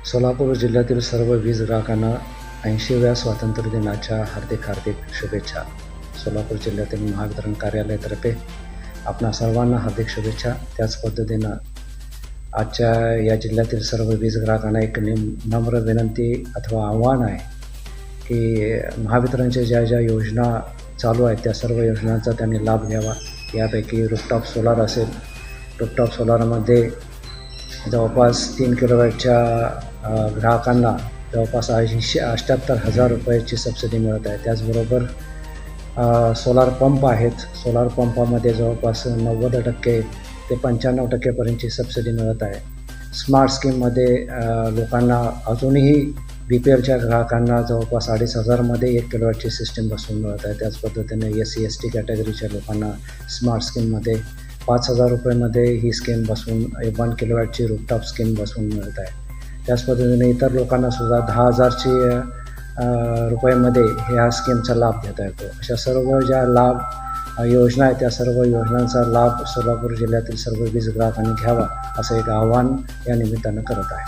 सोलापूर जिल्ह्यातील सर्व वीज ग्राहकांना 80व्या स्वातंत्र्य दिनाच्या हार्दिक शुभेच्छा. सोलापूर जिल्ह्यातील महावितरण कार्यालयातर्फे आपणा सर्वांना हार्दिक शुभेच्छा. त्याच पद्धतीनं आजच्या या जिल्ह्यातील सर्व वीज ग्राहकांना एक नम्र विनंती अथवा आव्हान आहे की महावितरणच्या ज्या योजना चालू आहेत त्या सर्व योजनांचा त्यांनी लाभ घ्यावा. यापैकी रूफटॉप सोलार असेल. रूफटॉप सोलारमध्ये जवळपास 3 किलोवॅटच्या ग्राहकांना जवळपास 78,000 रुपयाची सबसिडी मिळत आहे. त्याचबरोबर सोलार पंप आहेत. सोलार पंपामध्ये जवळपास 90% ते 95% सबसिडी मिळत आहे. स्मार्ट स्कीममध्ये लोकांना अजूनही BPLच्या ग्राहकांना जवळपास 2,500मध्ये 1 किलोवॅटची सिस्टीम बसवून मिळत आहे. त्याच पद्धतीने SC ST कॅटेगरीच्या लोकांना स्मार्ट स्कीममध्ये 5,000 रुपयेमध्ये ही स्कीम बसवून 1 किलोवॅटची रूफटॉप स्कीम बसवून मिळत आहे. त्याच पद्धतीने इतर लोकांनासुद्धा 10,000ची रुपयेमध्ये ह्या स्कीमचा लाभ घेता येतो. अशा सर्व ज्या योजना आहेत त्या सर्व योजनांचा लाभ सोलापूर जिल्ह्यातील सर्व वीज ग्राहकांनी घ्यावा असं एक आवाहन या निमित्तानं करत आहे.